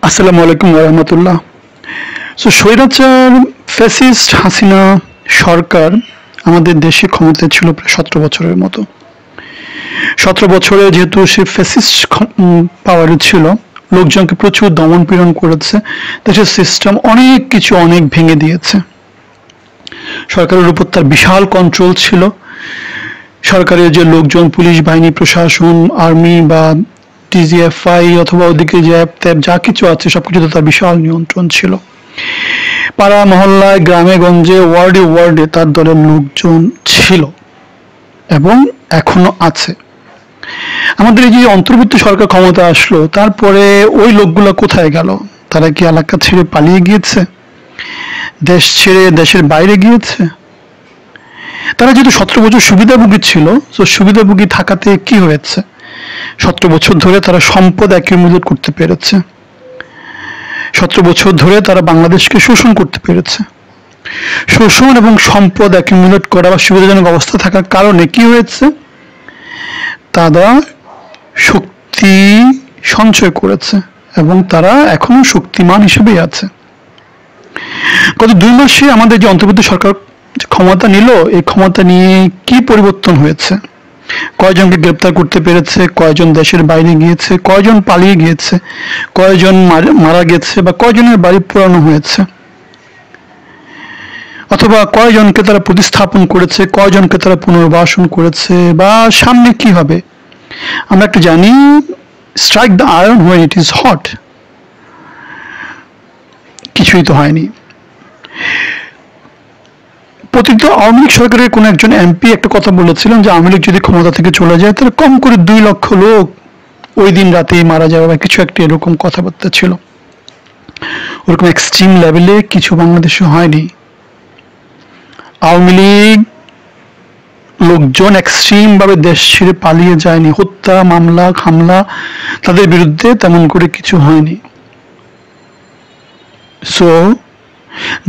আসসালামু আলাইকুম রহমতুল্লাহ। স্বৈরাচার ফ্যাসিস্ট হাসিনা সরকার আমাদের দেশে ক্ষমতায় ছিল প্রায় 17 বছরের মতো। 17 বছরে যেহেতু সে ফ্যাসিস্ট পাওয়ারে ছিল, লোকজনকে প্রচুর দমন পীড়ন করেছে, দেশের সিস্টেম অনেক কিছু অনেক ভেঙে দিয়েছে। সরকারের উপর তার বিশাল কন্ট্রোল ছিল। সরকারের যে লোকজন, পুলিশ বাহিনী, প্রশাসন, আর্মি বা ডিজিএফআই অথবা ওদিকে যে অ্যাপ যা কিছু আছে সবকিছুতে তার বিশাল নিয়ন্ত্রণ ছিল। পাড়া মহল্লায়, গ্রামে গঞ্জে, ওয়ার্ডে ওয়ার্ডে তার দলের লোকজন ছিল এবং এখনো আছে। আমাদের এই যে অন্তর্বর্তী সরকার ক্ষমতা আসলো, তারপরে ওই লোকগুলো কোথায় গেল? তারা কি এলাকা ছেড়ে পালিয়ে গিয়েছে? দেশ ছেড়ে দেশের বাইরে গিয়েছে? তারা যেহেতু 17 বছর সুবিধাভোগী ছিল, তো সুবিধাভোগী থাকাতে কি হয়েছে? 17 বছর ধরে তারা সম্পদ অ্যাকিউমুলেট করতে পেরেছে। 17 বছর ধরে তারা বাংলাদেশকে শোষণ করতে পেরেছে। শোষণ এবং সম্পদ অ্যাকিউমুলেট করা বা সুবিধাজনক অবস্থা থাকার কারণে কি হয়েছে? তারা শক্তি সঞ্চয় করেছে এবং তারা এখনো শক্তিমান হিসেবেই আছে। গত 2 মাসে আমাদের যে অন্তর্বর্তী সরকার ক্ষমতা নিল, এই ক্ষমতা নিয়ে কি পরিবর্তন হয়েছে? কয়জনকে গ্রেপ্তার করতে পেরেছে, কয়জন দেশের বাইরে গিয়েছে, কয়জন পালিয়ে গিয়েছে, কয়জন মারা গেছে বা কয়জনের বাড়ি পোড়ানো হয়েছে, অথবা কয়জনকে তারা প্রতিস্থাপন করেছে, কয়জনকে তারা পুনর্বাসন করেছে, বা সামনে কি হবে? আমরা একটু জানি, strike the iron when it is hot. কিছুই তো হয়নি। প্রতিটি আওয়ামী লীগ সরকারের কোন একজন এমপি একটা কথা বলেছিলেন যে আওয়ামী লীগ যদি ক্ষমতা থেকে চলে যায় তাহলে কম করে 2 লক্ষ লোক ওই দিন রাতেই মারা যাবে বা কিছু একটা এরকম কথাবার্তা ছিল। ওরকম এক্সট্রিম লেভেলে কিছু বাংলাদেশে হয়নি। আওয়ামী লীগ লোকজন এক্সট্রিম ভাবে দেশ ছেড়ে পালিয়ে যায়নি। হত্যা, মামলা, হামলা তাদের বিরুদ্ধে তেমন করে কিছু হয়নি। সো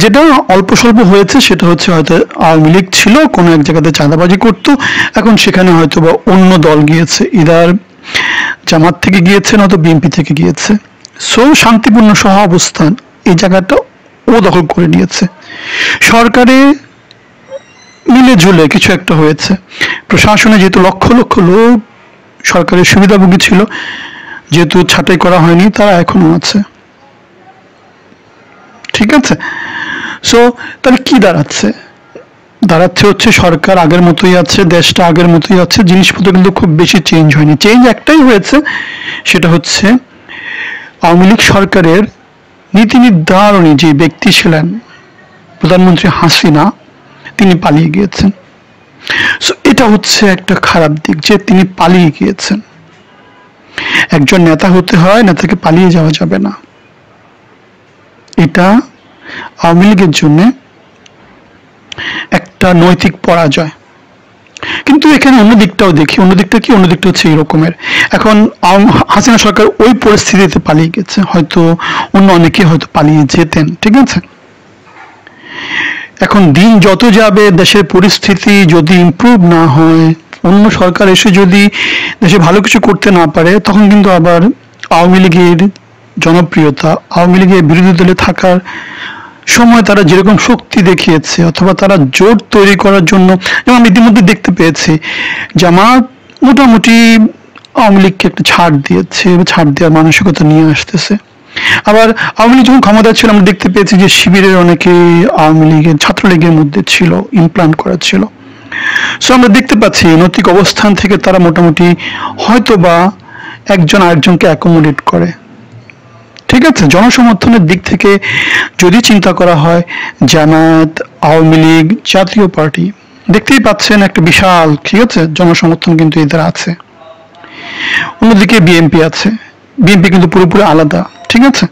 যেটা অল্প স্বল্প হয়েছে সেটা হচ্ছে হয়তো আওয়ামী লীগ ছিল, কোনো এক জায়গাতে চাঁদাবাজি করতো, এখন সেখানে হয়তো বা অন্য দল গিয়েছে, ইদার জামাত থেকে গিয়েছে নয়তো বিএনপি থেকে গিয়েছে। সো শান্তিপূর্ণ সহ অবস্থান এই জায়গাটা ও দখল করে নিয়েছে। সরকারে মিলে ঝুলে কিছু একটা হয়েছে। প্রশাসনে যেহেতু লক্ষ লক্ষ লোক সরকারের সুবিধাভোগী ছিল, যেহেতু ছাঁটাই করা হয়নি, তারা এখনো আছে। ঠিক আছে। সো তাহলে কি দাঁড়াচ্ছে? দাঁড়াচ্ছে হচ্ছে সরকার আগের মতোই আছে, দেশটা আগের মতোই আছে, জিনিসপত্র কিন্তু খুব বেশি চেঞ্জ হয়নি। চেঞ্জ একটাই হয়েছে, সেটা হচ্ছে আওয়ামী লীগ সরকারের নীতি নির্ধারণী যে ব্যক্তি ছিলেন প্রধানমন্ত্রী হাসিনা, তিনি পালিয়ে গিয়েছেন। সো এটা হচ্ছে একটা খারাপ দিক যে তিনি পালিয়ে গিয়েছেন। একজন নেতা হতে হয়, নেতাকে পালিয়ে যাওয়া যাবে না। এটা আওয়ামী লীগের জন্য একটা নৈতিক পরাজয়। কিন্তু এখানে অন্য দিকটাও দেখি। অন্য দিকটা কি? অন্য দিকটা হচ্ছে এই রকমের, এখন হাসিনা সরকার ওই পরিস্থিতিতে পালিয়ে গেছে, হয়তো অন্য অনেকে হয়তো পালিয়ে যেতেন। ঠিক আছে। এখন দিন যত যাবে, দেশের পরিস্থিতি যদি ইমপ্রুভ না হয়, অন্য সরকার এসে যদি দেশে ভালো কিছু করতে না পারে, তখন কিন্তু আবার আওয়ামী লীগের জনপ্রিয়তা, আওয়ামী লীগের বিরোধী দলে থাকার সময় তারা যেরকম শক্তি দেখিয়েছে অথবা তারা জোট তৈরি করার জন্য, যেমন ইতিমধ্যে দেখতে পেয়েছি জামাত মোটামুটি আওয়ামী লীগকে একটা ছাড় দিয়েছে, ছাড় দেওয়ার মানসিকতা নিয়ে আসতেছে। আবার আওয়ামী লীগ যখন ক্ষমতা ছিল, আমরা দেখতে পেয়েছি যে শিবিরের অনেকে আওয়ামী লীগের, ছাত্রলীগের মধ্যে ছিল, ইমপ্লান্ট করা ছিল। সো আমরা দেখতে পাচ্ছি নৈতিক অবস্থান থেকে তারা মোটামুটি হয়তো বা একজন আরেকজনকে অ্যাকোমোডেট করে। ঠিক আছে। জনসমর্থনের দিক থেকে যদি চিন্তা করা হয়, জামাত, আওয়ামী লীগ, জাতীয় পার্টি, দেখতেই পাচ্ছেন একটা বিশাল, ঠিক আছে, জনসমর্থন কিন্তু এদের আছে। অন্যদিকে বিএনপি আছে। বিএনপি কিন্তু পুরোপুরি আলাদা। ঠিক আছে।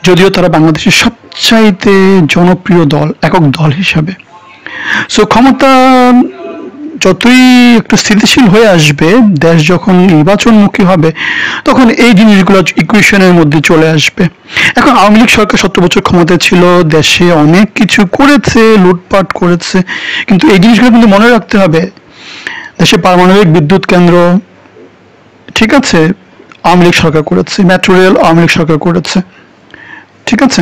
যদিও তারা বাংলাদেশের সবচাইতে জনপ্রিয় দল, একক দল হিসাবে। সো ক্ষমতা যতই একটু স্থিতিশীল হয়ে আসবে, দেশ যখন নির্বাচনমুখী হবে, তখন এই জিনিসগুলো ইকুয়েশনের মধ্যে চলে আসবে। এখন আওয়ামী লীগ সরকার 17 বছর ক্ষমতায় ছিল, দেশে অনেক কিছু করেছে, লুটপাট করেছে, কিন্তু এই জিনিসগুলো কিন্তু মনে রাখতে হবে। দেশে পারমাণবিক বিদ্যুৎ কেন্দ্র, ঠিক আছে, আওয়ামী লীগ সরকার করেছে, মেট্রো রেল আওয়ামী লীগ সরকার করেছে, ঠিক আছে,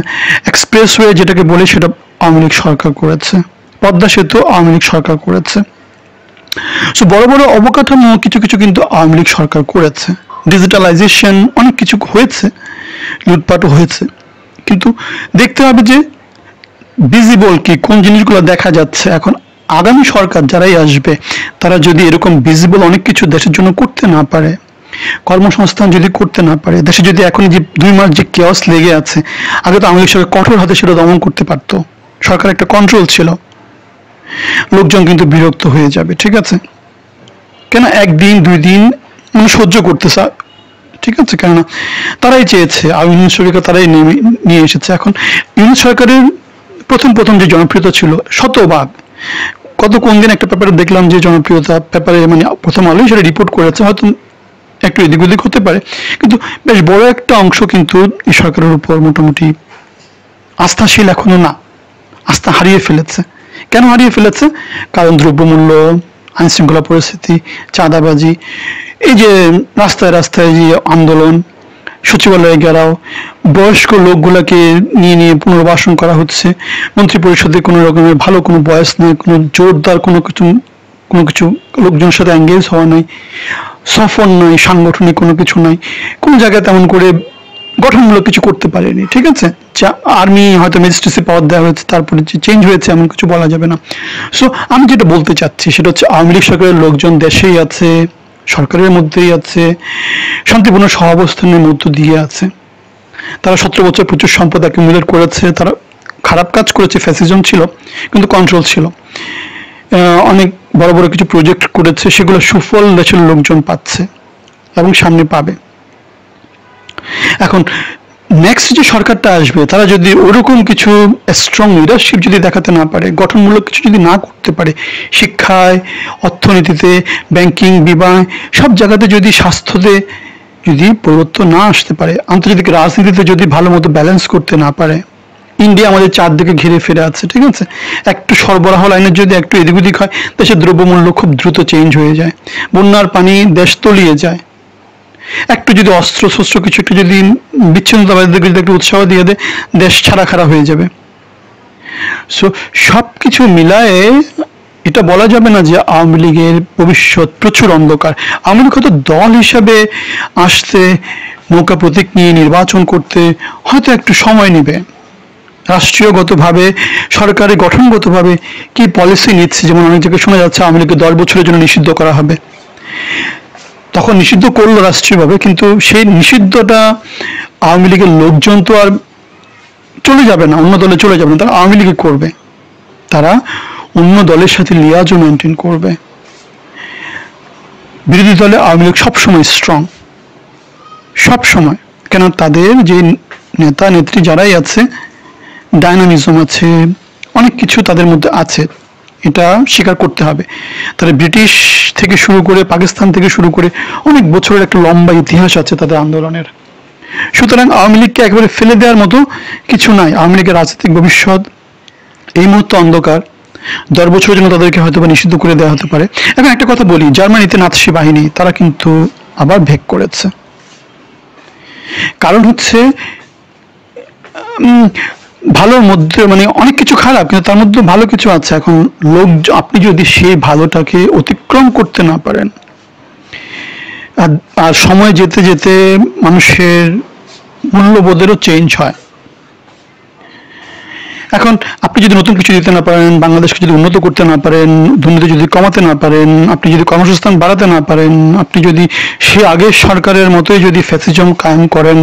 এক্সপ্রেসওয়ে যেটাকে বলে সেটা আওয়ামী লীগ সরকার করেছে, পদ্মা সেতু আওয়ামী লীগ সরকার করেছে। সো বড় বড় অবকাঠামো কিছু কিছু কিন্তু আওয়ামী লীগ সরকার করেছে। ডিজিটালাইজেশন অনেক কিছু হয়েছে, লুটপাটও হয়েছে, কিন্তু দেখতে হবে যে ভিজিবল কি, কোন জিনিসগুলো দেখা যাচ্ছে। এখন আগামী সরকার যারাই আসবে তারা যদি এরকম ভিজিবল অনেক কিছু দেশের জন্য করতে না পারে, কর্মসংস্থান যদি করতে না পারে, দেশে যদি এখন যে 2 মাস যে কেওস লেগে আছে, আগে তো আওয়ামী লীগ সরকার কঠোর হাতে সেটা দমন করতে পারতো, সরকার একটা কন্ট্রোল ছিল, লোকজন কিন্তু বিরক্ত হয়ে যাবে, ঠিক আছে, কেন 1 দিন 2 দিন মানে সহ্য করতেছে, ঠিক আছে, কেননা তারাই চেয়েছে, ইউনিয়ন সরকার তারাই নিয়ে এসেছে। এখন ইউনিয়ন সরকারের প্রথম যে জনপ্রিয়তা ছিল শতভাগ, কোন দিন একটা পেপারে দেখলাম যে জনপ্রিয়তা পেপারে মানে প্রথম আলোই সেটা রিপোর্ট করেছে, হয়তো একটু এদিক ওদিক হতে পারে, কিন্তু বেশ বড় একটা অংশ কিন্তু এই সরকারের উপর মোটামুটি আস্থাশীল এখনো না, আস্থা হারিয়ে ফেলেছে। কেন হারিয়ে ফেলেছে? কারণ দ্রব্যমূল্য, আইন শৃঙ্খলা পরিস্থিতি, চাঁদাবাজি, এই যে রাস্তায় রাস্তায় যে আন্দোলন, সচিবালয়ে ঘেরাও, বয়স্ক লোকগুলাকে নিয়ে পুনর্বাসন করা হচ্ছে, মন্ত্রী পরিষদে কোনো রকমের ভালো কোনো বয়স নাই, কোনো জোরদার কোনো কিছু লোকজনের সাথে এঙ্গেজ হওয়া নাই, সফর নাই, সাংগঠনিক কোনো কিছু নাই, কোন জায়গায় তেমন করে গঠনমূলক কিছু করতে পারেনি, ঠিক আছে, আর্মি হয়তো ম্যাজিস্ট্রেসি পাওয়ার দেওয়া হয়েছে, তারপরে যে চেঞ্জ হয়েছে এমন কিছু বলা যাবে না। সো আমি যেটা বলতে চাচ্ছি সেটা হচ্ছে আওয়ামী লীগ সরকারের লোকজন দেশেই আছে, সরকারের মধ্যেই আছে, শান্তিপূর্ণ সহাবস্থানের মধ্য দিয়ে আছে, তারা 17 বছর প্রচুর সম্পদ অ্যাকুমুলেট করেছে, তারা খারাপ কাজ করেছে, ফ্যাসিজম ছিল কিন্তু কন্ট্রোল ছিল, অনেক বড় বড় কিছু প্রজেক্ট করেছে, সেগুলো সুফল দেশের লোকজন পাচ্ছে এবং সামনে পাবে। এখন নেক্সট যে সরকারটা আসবে তারা যদি ওরকম কিছু স্ট্রং লিডারশিপ যদি দেখাতে না পারে, গঠনমূলক কিছু যদি না করতে পারে, শিক্ষায়, অর্থনীতিতে, ব্যাংকিং, বিমা, সব জায়গাতে যদি, স্বাস্থ্যতে যদি পরিবর্তন না আসতে পারে, আন্তর্জাতিক রাজনীতিতে যদি ভালো মতো ব্যালেন্স করতে না পারে, ইন্ডিয়া আমাদের চারদিকে ঘিরে ফিরে আছে, ঠিক আছে, একটু সরবরাহ লাইনের যদি একটু এদিক ওদিক হয়, দেশের দ্রব্যমূল্য খুব দ্রুত চেঞ্জ হয়ে যায়, বন্যার পানি দেশ তলিয়ে যায়, একটু যদি অস্ত্র শস্ত্র কিছু একটু যদি বিচ্ছিন্নতাবাদীদেরকে যদি একটু উৎসাহ দিয়ে দেয়, দেশ ছাড়া খাড়া হয়ে যাবে। সো সবকিছু মিলায়ে এটা বলা যাবে না যে আওয়ামী লীগের ভবিষ্যৎ প্রচুর অন্ধকার। আওয়ামী লীগ হয়তো দল হিসাবে আসতে, নৌকা প্রতীক নিয়ে নির্বাচন করতে হয়তো একটু সময় নেবে, রাষ্ট্রীয়গতভাবে, সরকারের গঠনগতভাবে কি পলিসি নিচ্ছে, যেমন অনেক জায়গায় শোনা যাচ্ছে আওয়ামী লীগকে 10 বছরের জন্য নিষিদ্ধ করা হবে, তখন নিষিদ্ধ করলো রাষ্ট্রীয়ভাবে, কিন্তু সেই নিষিদ্ধটা আওয়ামী লীগের লোকজন তো আর চলে যাবে না, অন্য দলে চলে যাবে না, তারা আওয়ামী লীগে করবে, তারা অন্য দলের সাথে লিয়াজও মেনটেন করবে। বিরোধী দলে আওয়ামী লীগ সবসময় স্ট্রং, সবসময়, কেন তাদের যে নেতা নেত্রী যারাই আছে, ডাইনামিজম আছে, অনেক কিছু তাদের মধ্যে আছে, এটা স্বীকার করতে হবে। তারা ব্রিটিশ থেকে শুরু করে, পাকিস্তান থেকে শুরু করে অনেক বছরের একটা লম্বা ইতিহাস আছে তাদের আন্দোলনের। সুতরাং আওয়ামী লীগকে একেবারে ফেলে দেওয়ার মতো কিছু নাই। আওয়ামী লীগের রাজনৈতিক ভবিষ্যৎ এই মুহূর্তে অন্ধকার, 10 বছরের জন্য তাদেরকে হয়তো বা নিষিদ্ধ করে দেওয়া হতে পারে। এখন একটা কথা বলি, জার্মানিতে নাৎসি বাহিনী তারা কিন্তু আবার ভেগ করেছে, কারণ হচ্ছে ভালোর মধ্যে মানে অনেক কিছু খারাপ, কিন্তু তার মধ্যে ভালো কিছু আছে। এখন লোক, আপনি যদি সেই ভালোটাকে অতিক্রম করতে না পারেন, আর সময় যেতে যেতে মানুষের মূল্যবোধেরও চেঞ্জ হয়। এখন আপনি যদি নতুন কিছু দিতে না পারেন, বাংলাদেশকে যদি উন্নত করতে না পারেন, দুর্নীতি যদি কমাতে না পারেন, আপনি যদি কর্মসংস্থান বাড়াতে না পারেন, আপনি যদি সে আগের সরকারের মতোই যদি ফ্যাসিজম কায়েম করেন,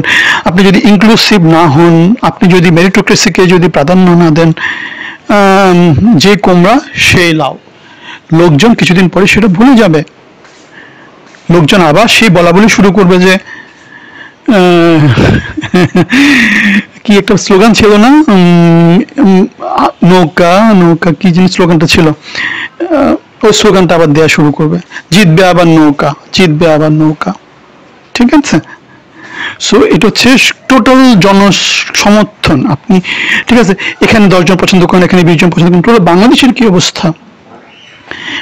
আপনি যদি ইনক্লুসিভ না হন, আপনি যদি মেরিটোক্রেসিকে যদি প্রাধান্য না দেন, যে কোমরা সেই লাউ, লোকজন কিছুদিন পরে সেটা ভুলে যাবে। লোকজন আবার সেই বলা বলি শুরু করবে যে কি একটা স্লোগান ছিল না, নৌকা নৌকা কি জিনিস স্লোগানটা ছিল, ওই স্লোগানটা আবার দেওয়া শুরু করবে, জিতবে আবার নৌকা, জিতবে আবার নৌকা, ঠিক আছে। সো এটা হচ্ছে টোটাল জনসমর্থন। আপনি ঠিক আছে, এখানে 10 জন পছন্দ করেন, এখানে 20 জন পছন্দ করেন, টোটাল বাংলাদেশের কি অবস্থা,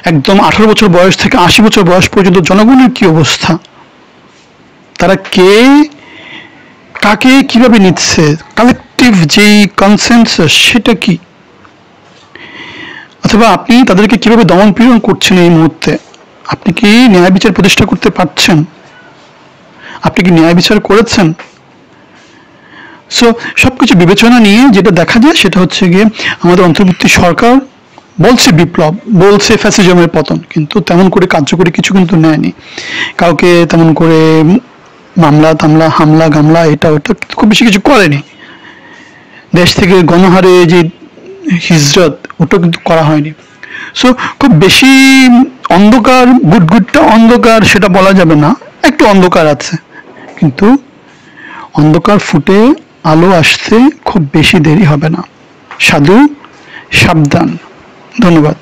একদম 18 বছর বয়স থেকে 80 বছর বয়স পর্যন্ত জনগণের কি অবস্থা, তারা কাকে কিভাবে নিচ্ছে, কালেকটিভ যেই কনসেনসাস সেটা কি, অথবা আপনি তাদেরকে কিভাবে দমন পীড়ন করছেন এই মুহূর্তে? আপনি কি ন্যায় বিচার প্রতিষ্ঠা করতে পারছেন? আপনি কি ন্যায় বিচার করেছেন? সো সবকিছু বিবেচনা নিয়ে যেটা দেখা যায় সেটা হচ্ছে গিয়ে আমাদের অন্তর্বর্তী সরকার বলছে বিপ্লব, বলছে ফ্যাসিজমের পতন, কিন্তু তেমন করে কার্যকরী কিছু কিন্তু নেয়নি। কাউকে তেমন করে মামলা টামলা হামলা গামলা এটা ওটা খুব বেশি কিছু করেনি। দেশ থেকে গণহারে যে হিজরত ওটা কিন্তু করা হয়নি। সো খুব বেশি অন্ধকার, গুটগুটটা অন্ধকার সেটা বলা যাবে না, একটু অন্ধকার আছে, কিন্তু অন্ধকার ফুটে আলো আসতে খুব বেশি দেরি হবে না। সাধু সাবধান। ধন্যবাদ।